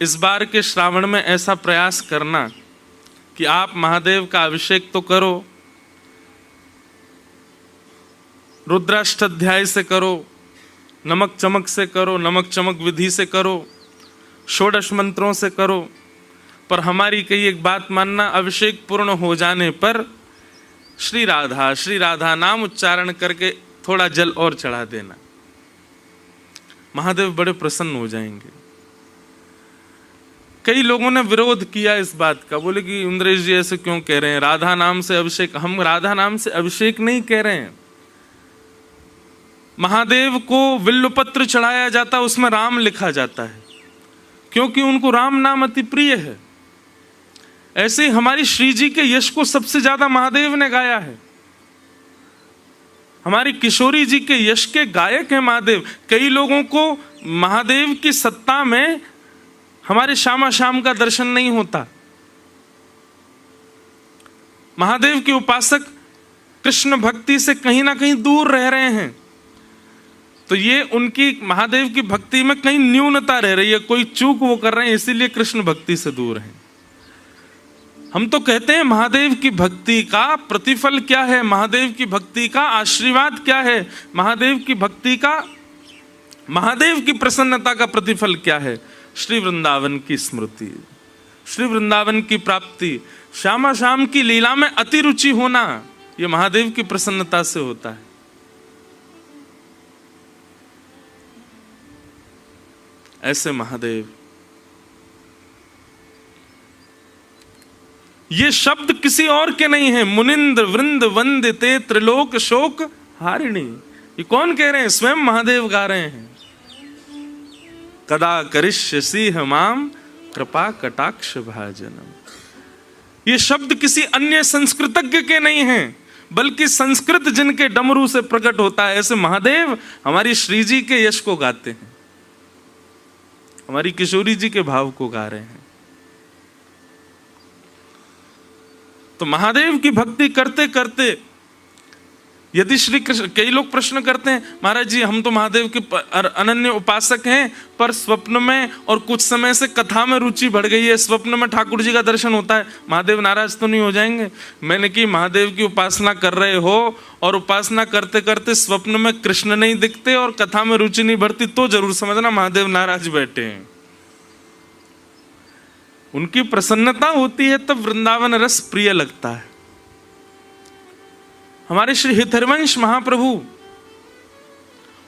इस बार के श्रावण में ऐसा प्रयास करना कि आप महादेव का अभिषेक तो करो, रुद्राष्टाध्याय से करो, नमक चमक से करो, नमक चमक विधि से करो, षोडश मंत्रों से करो, पर हमारी कई एक बात मानना, अभिषेक पूर्ण हो जाने पर श्री राधा नाम उच्चारण करके थोड़ा जल और चढ़ा देना। महादेव बड़े प्रसन्न हो जाएंगे। कई लोगों ने विरोध किया इस बात का, बोले कि इंद्रेश जी ऐसे क्यों कह रहे हैं, राधा नाम से अभिषेक। हम राधा नाम से अभिषेक नहीं कह रहे हैं। महादेव को विल्लपत्र चढ़ाया जाता, उसमें राम लिखा जाता है क्योंकि उनको राम नाम अति प्रिय है। ऐसे हमारी श्री जी के यश को सबसे ज्यादा महादेव ने गाया है। हमारी किशोरी जी के यश के गायक है महादेव। कई लोगों को महादेव की सत्ता में हमारे श्यामा श्याम का दर्शन नहीं होता। महादेव के उपासक कृष्ण भक्ति से कहीं ना कहीं दूर रह रहे हैं, तो ये उनकी महादेव की भक्ति में कहीं न्यूनता रह रही है, कोई चूक वो कर रहे हैं, इसीलिए कृष्ण भक्ति से दूर हैं। हम तो कहते हैं महादेव की भक्ति का प्रतिफल क्या है, महादेव की भक्ति का आशीर्वाद क्या है, महादेव की भक्ति का, महादेव की प्रसन्नता का प्रतिफल क्या है। श्री वृंदावन की स्मृति, श्री वृंदावन की प्राप्ति, श्यामा श्याम की लीला में अति रुचि होना, यह महादेव की प्रसन्नता से होता है। ऐसे महादेव, ये शब्द किसी और के नहीं है। मुनिंद्र वृंद वंदिते त्रिलोक शोक हारिणी, ये कौन कह रहे हैं? स्वयं महादेव गा रहे हैं। कदा करिष्यसि माम कृपा कटाक्ष भाजनम, ये शब्द किसी अन्य संस्कृतज्ञ के नहीं हैं, बल्कि संस्कृत जिनके डमरू से प्रकट होता है, ऐसे महादेव हमारी श्री जी के यश को गाते हैं, हमारी किशोरी जी के भाव को गा रहे हैं। तो महादेव की भक्ति करते करते यदि श्री कृष्ण, कई लोग प्रश्न करते हैं, महाराज जी हम तो महादेव के अनन्य उपासक हैं, पर स्वप्न में और कुछ समय से कथा में रुचि बढ़ गई है, स्वप्न में ठाकुर जी का दर्शन होता है, महादेव नाराज तो नहीं हो जाएंगे? मैंने कि महादेव की उपासना कर रहे हो और उपासना करते करते स्वप्न में कृष्ण नहीं दिखते और कथा में रुचि नहीं बढ़ती, तो जरूर समझना महादेव नाराज बैठे हैं। उनकी प्रसन्नता होती है तब वृंदावन रस प्रिय लगता है। हमारे श्री हितरवंश महाप्रभु,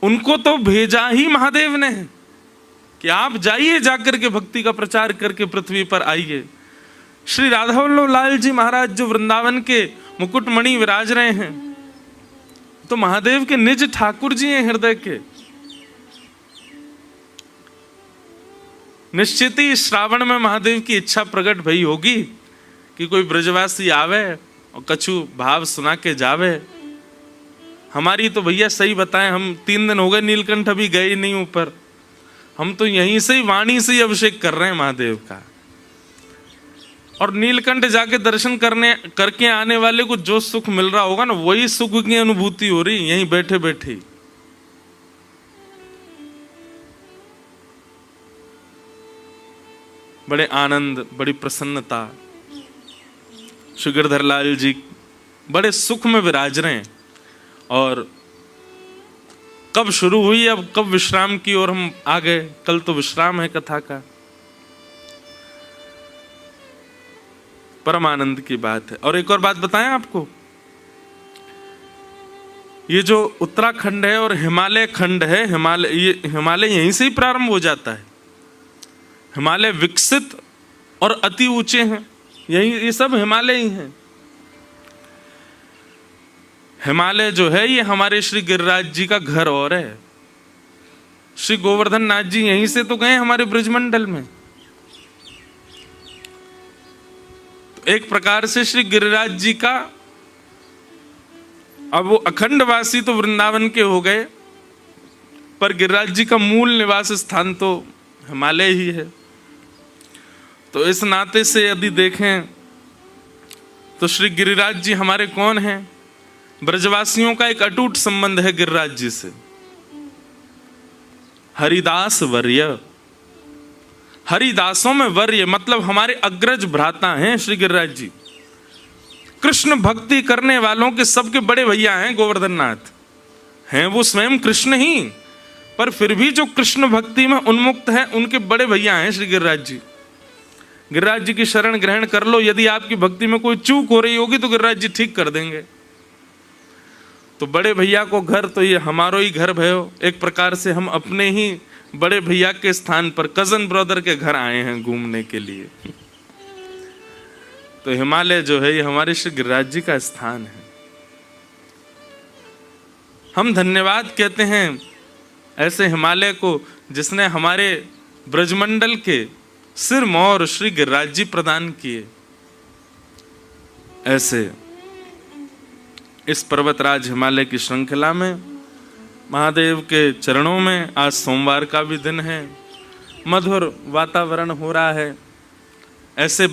उनको तो भेजा ही महादेव ने कि आप जाइए, जाकर के भक्ति का प्रचार करके पृथ्वी पर आइए। श्री राधा वल्लभ लाल जी महाराज जो वृंदावन के मुकुटमणि विराज रहे हैं, तो महादेव के निज ठाकुर जी हैं हृदय के। निश्चित ही श्रावण में महादेव की इच्छा प्रकट भई होगी कि कोई ब्रजवासी आवे और कछु भाव सुना के जावे। हमारी तो भैया सही बताएं, हम 3 दिन हो गए नीलकंठ अभी गए नहीं ऊपर, हम तो यहीं से ही वाणी से ही अभिषेक कर रहे हैं महादेव का। और नीलकंठ जाके दर्शन करके आने वाले को जो सुख मिल रहा होगा ना, वही सुख की अनुभूति हो रही यहीं बैठे बैठे। बड़े आनंद, बड़ी प्रसन्नता, श्री गिरधर लाल जी बड़े सुख में विराज रहे हैं। और कब शुरू हुई, अब कब विश्राम की ओर हम आ गए। कल तो विश्राम है कथा का। परम आनंद की बात है। और एक और बात बताएं आपको, ये जो उत्तराखंड है और हिमालय खंड है, हिमालय यहीं से ही प्रारंभ हो जाता है। हिमालय विकसित और अति ऊंचे हैं, यही ये सब हिमालय ही हैं। हिमालय जो है ये हमारे श्री गिरिराज जी का घर और है। श्री गोवर्धन नाथ जी यहीं से तो गए हमारे ब्रजमंडल में। तो एक प्रकार से श्री गिरिराज जी का, अब वो अखंडवासी तो वृंदावन के हो गए, पर गिरिराज जी का मूल निवास स्थान तो हिमालय ही है। तो इस नाते से यदि देखें तो श्री गिरिराज जी हमारे कौन हैं? ब्रजवासियों का एक अटूट संबंध है गिरिराज जी से। हरिदास वर्य, हरिदासों में वर्य मतलब हमारे अग्रज भ्राता हैं श्री गिरिराज जी। कृष्ण भक्ति करने वालों के सबके बड़े भैया हैं गोवर्धन नाथ, हैं वो स्वयं कृष्ण ही, पर फिर भी जो कृष्ण भक्ति में उन्मुक्त है उनके बड़े भैया हैं श्री गिरिराज जी। गिरिराज जी की शरण ग्रहण कर लो, यदि आपकी भक्ति में कोई चूक हो रही होगी तो गिरिराज जी ठीक कर देंगे। तो बड़े भैया को घर, तो ये हमारो ही घर भयो, एक प्रकार से हम अपने ही बड़े भैया के स्थान पर कजन ब्रदर के घर आए हैं घूमने के लिए। तो हिमालय जो है ये हमारे श्री गिरिराज जी का स्थान है। हम धन्यवाद कहते हैं ऐसे हिमालय को जिसने हमारे ब्रजमंडल के सिर मोर श्री गिरिराज जी प्रदान किए। ऐसे इस पर्वतराज हिमालय की श्रृंखला में महादेव के चरणों में आज सोमवार का भी दिन है, मधुर वातावरण हो रहा है। ऐसे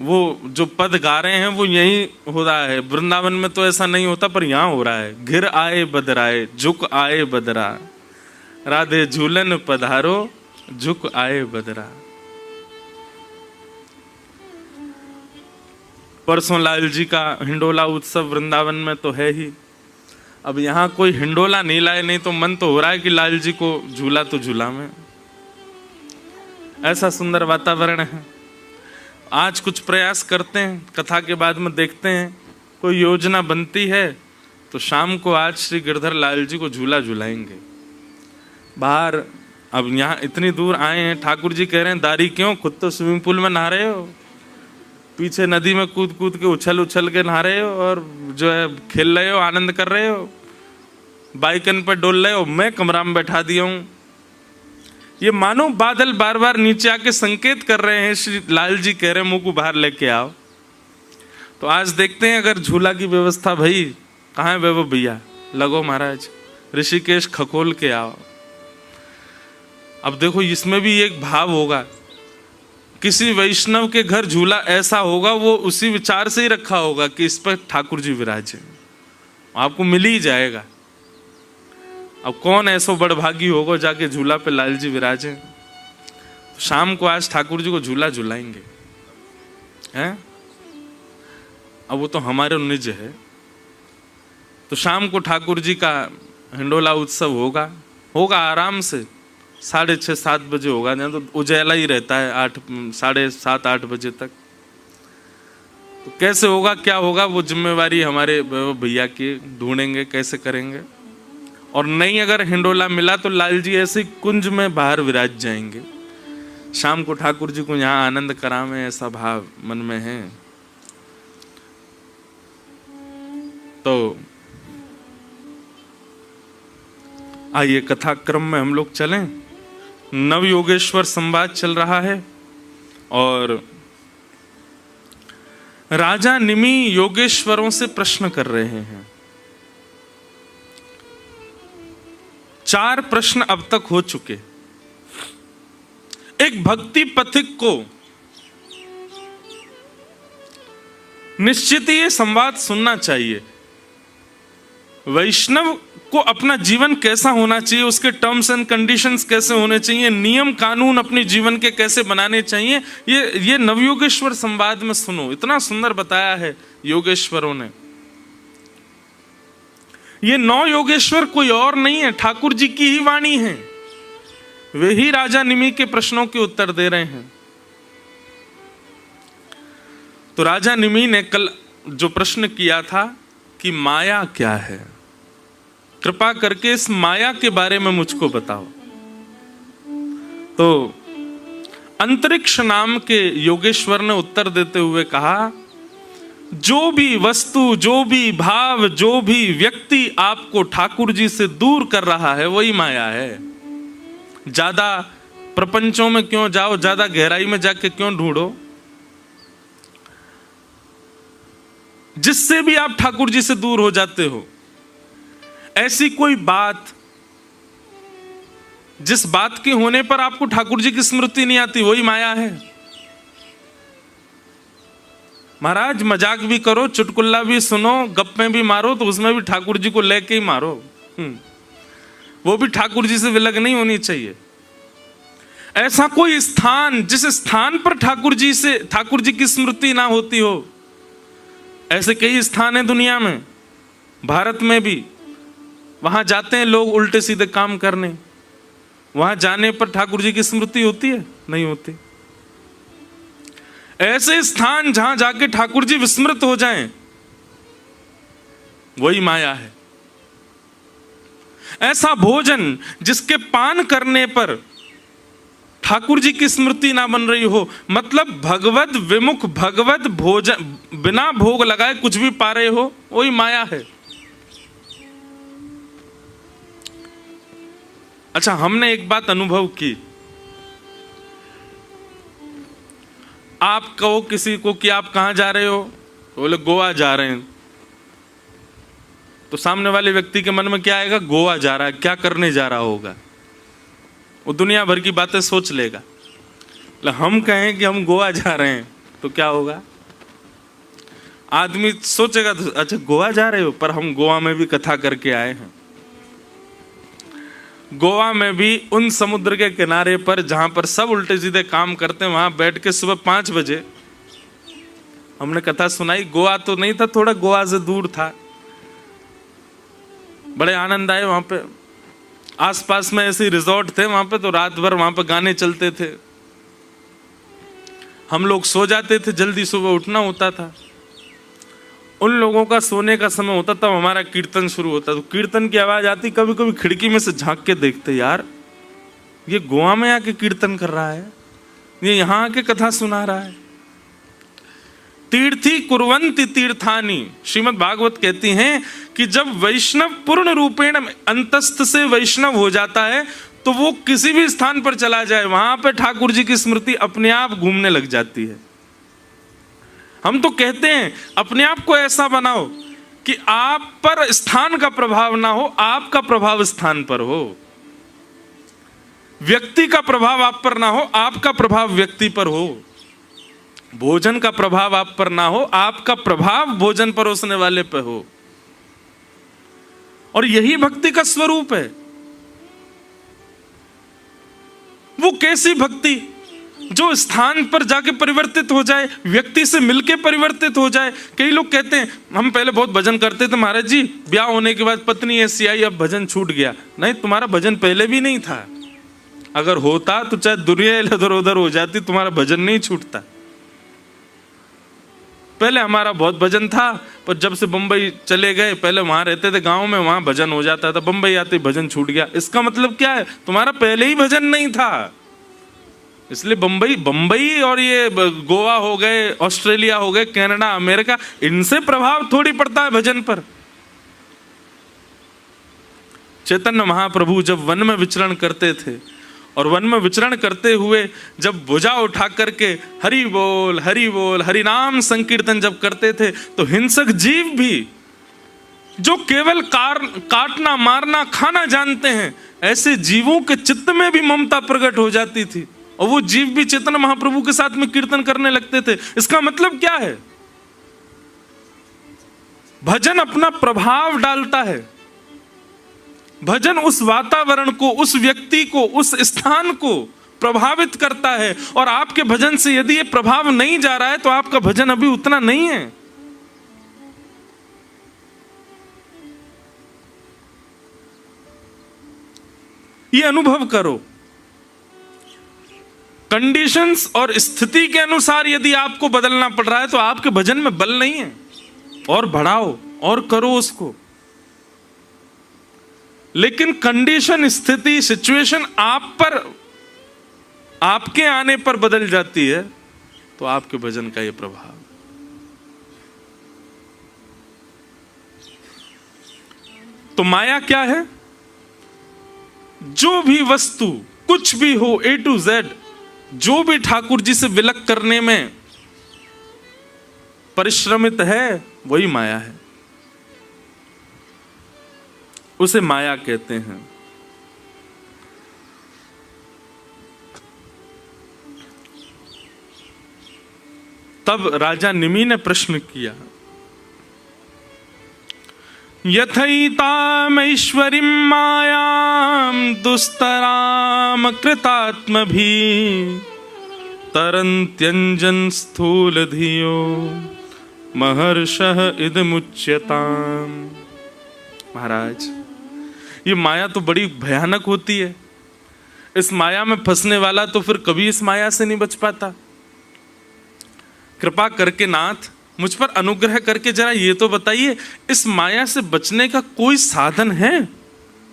वो जो पद गा रहे हैं वो यही हो रहा है, वृंदावन में तो ऐसा नहीं होता पर यहाँ हो रहा है। घिर आए बदराए झुक आए बदरा, राधे झूलन पधारो झुक आए बदरा। परसों लाल जी का हिंडोला उत्सव वृंदावन में तो है ही, अब यहाँ कोई हिंडोला नहीं लाए, नहीं तो मन तो हो रहा है कि लाल जी को झूला तो झूला में। ऐसा सुंदर वातावरण है। आज कुछ प्रयास करते हैं, कथा के बाद में देखते हैं कोई योजना बनती है तो शाम को आज श्री गिरधर लाल जी को झूला झूलाएंगे बाहर। अब यहाँ इतनी दूर आए हैं, ठाकुर जी कह रहे हैं दारी क्यों, खुद तो स्विमिंग पूल में नहा रहे हो, पीछे नदी में कूद कूद के उछल उछल के नहा रहे हो और जो है खेल रहे हो, आनंद कर रहे हो, बाइकन पर डोल रहे हो, मैं कमरा में बैठा दिया हूं। ये मानो बादल बार बार नीचे आके संकेत कर रहे हैं, श्री लाल जी कह रहे हैं मुंह को बाहर लेके आओ। तो आज देखते हैं अगर झूला की व्यवस्था भाई कहाँ है वैभव भैया, लगो महाराज ऋषिकेश खकोल के आओ। अब देखो इसमें भी एक भाव होगा, किसी वैष्णव के घर झूला ऐसा होगा वो उसी विचार से ही रखा होगा कि इस पर ठाकुर जी विराजे, आपको मिल ही जाएगा। अब कौन ऐसो बड़भागी होगा जाके झूला पे लाल जी विराजे। तो शाम को आज ठाकुर जी को झूला झूलाएंगे हैं। अब वो तो हमारे निज है, तो शाम को ठाकुर जी का हिंडोला उत्सव होगा आराम से 6:30-7 बजे होगा, नहीं तो उजाला ही रहता है 7:30-8 बजे तक। तो कैसे होगा क्या होगा वो जिम्मेवारी हमारे भैया की, ढूंढेंगे कैसे करेंगे। और नहीं अगर हिंडोला मिला तो लाल जी ऐसे कुंज में बाहर विराज जाएंगे। शाम को ठाकुर जी को यहाँ आनंद करावे ऐसा भाव मन में है। तो आइए कथा क्रम में हम लोग चलें। नव योगेश्वर संवाद चल रहा है और राजा निमि योगेश्वरों से प्रश्न कर रहे हैं। 4 प्रश्न अब तक हो चुके। एक भक्ति पथिक को निश्चित ही ये संवाद सुनना चाहिए। वैष्णव को अपना जीवन कैसा होना चाहिए, उसके टर्म्स एंड कंडीशंस कैसे होने चाहिए, नियम कानून अपने जीवन के कैसे बनाने चाहिए, ये नवयोगेश्वर संवाद में सुनो। इतना सुंदर बताया है योगेश्वरों ने। ये 9 योगेश्वर कोई और नहीं है, ठाकुर जी की ही वाणी है। वे ही राजा निमि के प्रश्नों के उत्तर दे रहे हैं। तो राजा निमि ने कल जो प्रश्न किया था कि माया क्या है, कृपा करके इस माया के बारे में मुझको बताओ। तो अंतरिक्ष नाम के योगेश्वर ने उत्तर देते हुए कहा, जो भी वस्तु, जो भी भाव, जो भी व्यक्ति आपको ठाकुर जी से दूर कर रहा है वही माया है। ज्यादा प्रपंचों में क्यों जाओ, ज्यादा गहराई में जाके क्यों ढूंढो। जिससे भी आप ठाकुर जी से दूर हो जाते हो, ऐसी कोई बात जिस बात के होने पर आपको ठाकुर जी की स्मृति नहीं आती वही माया है। महाराज मजाक भी करो, चुटकुल्ला भी सुनो, गप्पे भी मारो, तो उसमें भी ठाकुर जी को लेके ही मारो। वो भी ठाकुर जी से विलग नहीं होनी चाहिए। ऐसा कोई स्थान जिस स्थान पर ठाकुर जी की स्मृति ना होती हो। ऐसे कई स्थान हैं दुनिया में, भारत में भी। वहां जाते हैं लोग उल्टे सीधे काम करने, वहां जाने पर ठाकुर जी की स्मृति होती है? नहीं होती। ऐसे स्थान जहां जाके ठाकुर जी विस्मृत हो जाएं, वही माया है। ऐसा भोजन जिसके पान करने पर ठाकुर जी की स्मृति ना बन रही हो, मतलब भगवत विमुख, भगवत भोजन बिना भोग लगाए कुछ भी पा रहे हो, वही माया है। अच्छा, हमने एक बात अनुभव की, आप कहो किसी को कि आप कहां जा रहे हो, तो बोले गोवा जा रहे हैं, तो सामने वाले व्यक्ति के मन में क्या आएगा? गोवा जा रहा है, क्या करने जा रहा होगा? वो दुनिया भर की बातें सोच लेगा। हम कहें कि हम गोवा जा रहे हैं तो क्या होगा? आदमी सोचेगा तो अच्छा गोवा जा रहे हो, पर हम गोवा में भी कथा करके आए हैं। गोवा में भी उन समुद्र के किनारे पर जहां पर सब उल्टे सीधे काम करते हैं, वहां बैठ के सुबह 5 बजे हमने कथा सुनाई। गोवा तो नहीं था, थोड़ा गोवा से दूर था। बड़े आनंद आए वहां पे। आसपास में ऐसे रिजॉर्ट थे वहां पे, तो रात भर वहां पे गाने चलते थे। हम लोग सो जाते थे, जल्दी सुबह उठना होता था। उन लोगों का सोने का समय होता था, हमारा कीर्तन शुरू होता। तो कीर्तन की आवाज आती, कभी कभी खिड़की में से झांक के देखते, यार ये गोवा में आके कीर्तन कर रहा है, ये यहां आके कथा सुना रहा है। तीर्थी कुर्वन्ति तीर्थानि, श्रीमद् भागवत कहती हैं कि जब वैष्णव पूर्ण रूपेण अंतस्थ से वैष्णव हो जाता है, तो वो किसी भी स्थान पर चला जाए, वहां पे ठाकुर जी की स्मृति अपने आप घूमने लग जाती है। हम तो कहते हैं अपने आप को ऐसा बनाओ कि आप पर स्थान का प्रभाव ना हो, आपका प्रभाव स्थान पर हो। व्यक्ति का प्रभाव आप पर ना हो, आपका प्रभाव व्यक्ति पर हो। भोजन का प्रभाव आप पर ना हो, आपका प्रभाव भोजन परोसने वाले पर हो। और यही भक्ति का स्वरूप है। वो कैसी भक्ति जो स्थान पर जाके परिवर्तित हो जाए, व्यक्ति से मिलके परिवर्तित हो जाए। कई लोग कहते हैं हम पहले बहुत भजन करते थे महाराज जी, ब्याह होने के बाद पत्नी ऐसी आई, अब भजन छूट गया। नहीं, तुम्हारा भजन पहले भी नहीं था। अगर होता तो चाहे दुनिया इधर उधर हो जाती, तुम्हारा भजन नहीं छूटता। पहले हमारा बहुत भजन था, पर जब से बंबई चले गए, पहले वहां रहते थे गांव में, वहां भजन हो जाता था, बंबई आते भजन छूट गया। इसका मतलब क्या है? तुम्हारा पहले ही भजन नहीं था, इसलिए बंबई और ये गोवा हो गए, ऑस्ट्रेलिया हो गए, कनाडा, अमेरिका, इनसे प्रभाव थोड़ी पड़ता है भजन पर। चैतन्य महाप्रभु जब वन में विचरण करते थे, और वन में विचरण करते हुए जब भुजा उठा करके हरि बोल हरि नाम संकीर्तन जब करते थे, तो हिंसक जीव भी जो केवल काटना मारना खाना जानते हैं, ऐसे जीवों के चित्त में भी ममता प्रकट हो जाती थी, और वो जीव भी चैतन्य महाप्रभु के साथ में कीर्तन करने लगते थे। इसका मतलब क्या है? भजन अपना प्रभाव डालता है। भजन उस वातावरण को, उस व्यक्ति को, उस स्थान को प्रभावित करता है। और आपके भजन से यदि ये प्रभाव नहीं जा रहा है, तो आपका भजन अभी उतना नहीं है। ये अनुभव करो। कंडीशंस और स्थिति के अनुसार यदि आपको बदलना पड़ रहा है, तो आपके भजन में बल नहीं है। और बढ़ाओ और करो उसको। लेकिन कंडीशन, स्थिति, सिचुएशन आप पर, आपके आने पर बदल जाती है, तो आपके भजन का यह प्रभाव। तो माया क्या है? जो भी वस्तु, कुछ भी हो, A to Z, जो भी ठाकुर जी से विलक करने में परिश्रमित है, वही माया है। उसे माया कहते हैं। तब राजा निमि ने प्रश्न किया, यथैतामैश्वरीं मायां दुस्तरां कृतात्मभिः तरन्त्यञ्जन स्थूल धियो महर्षः इदमुच्यताम्। महाराज, ये माया तो बड़ी भयानक होती है। इस माया में फंसने वाला तो फिर कभी इस माया से नहीं बच पाता। कृपा करके नाथ मुझ पर अनुग्रह करके जरा ये तो बताइए, इस माया से बचने का कोई साधन है,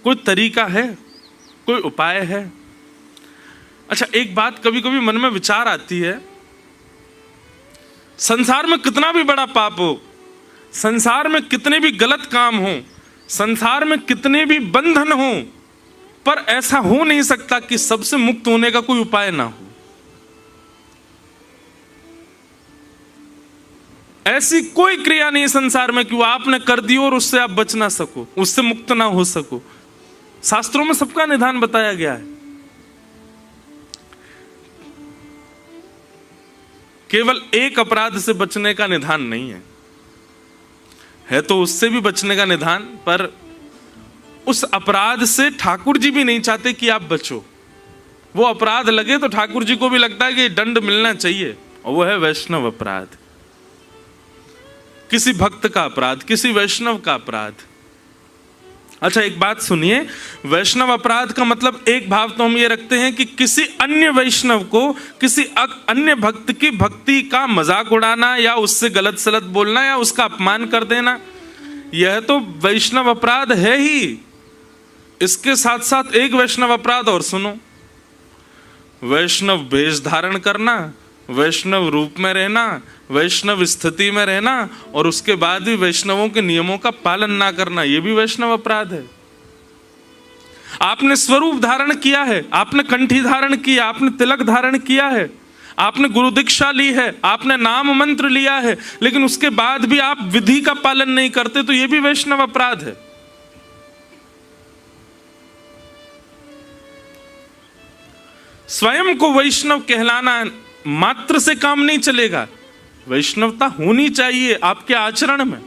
कोई तरीका है, कोई उपाय है? अच्छा, एक बात कभी कभी मन में विचार आती है, संसार में कितना भी बड़ा पाप हो, संसार में कितने भी गलत काम हो, संसार में कितने भी बंधन हो, पर ऐसा हो नहीं सकता कि सबसे मुक्त होने का कोई उपाय ना हो। ऐसी कोई क्रिया नहीं संसार में कि वो आपने कर दी और उससे आप बच ना सको, उससे मुक्त ना हो सको। शास्त्रों में सबका निदान बताया गया है। केवल एक अपराध से बचने का निदान नहीं है तो उससे भी बचने का निदान, पर उस अपराध से ठाकुर जी भी नहीं चाहते कि आप बचो। वो अपराध लगे तो ठाकुर जी को भी लगता है कि दंड मिलना चाहिए, और वो है वैष्णव अपराध। किसी भक्त का अपराध, किसी वैष्णव का अपराध। अच्छा, एक बात सुनिए, वैष्णव अपराध का मतलब एक भाव तो हम ये रखते हैं कि किसी अन्य वैष्णव को, किसी अन्य भक्त की भक्ति का मजाक उड़ाना या उससे गलत सलत बोलना या उसका अपमान कर देना, यह तो वैष्णव अपराध है ही। इसके साथ साथ एक वैष्णव अपराध और सुनो, वैष्णव वेश धारण करना, वैष्णव रूप में रहना, वैष्णव स्थिति में रहना, और उसके बाद भी वैष्णवों के नियमों का पालन ना करना, यह भी वैष्णव अपराध है। आपने स्वरूप धारण किया है, आपने कंठी धारण किया, आपने तिलक धारण किया है, आपने गुरु दीक्षा ली है, आपने नाम मंत्र लिया है, लेकिन उसके बाद भी आप विधि का पालन नहीं करते, तो यह भी वैष्णव अपराध है। स्वयं को वैष्णव कहलाना मात्र से काम नहीं चलेगा, वैष्णवता होनी चाहिए आपके आचरण में।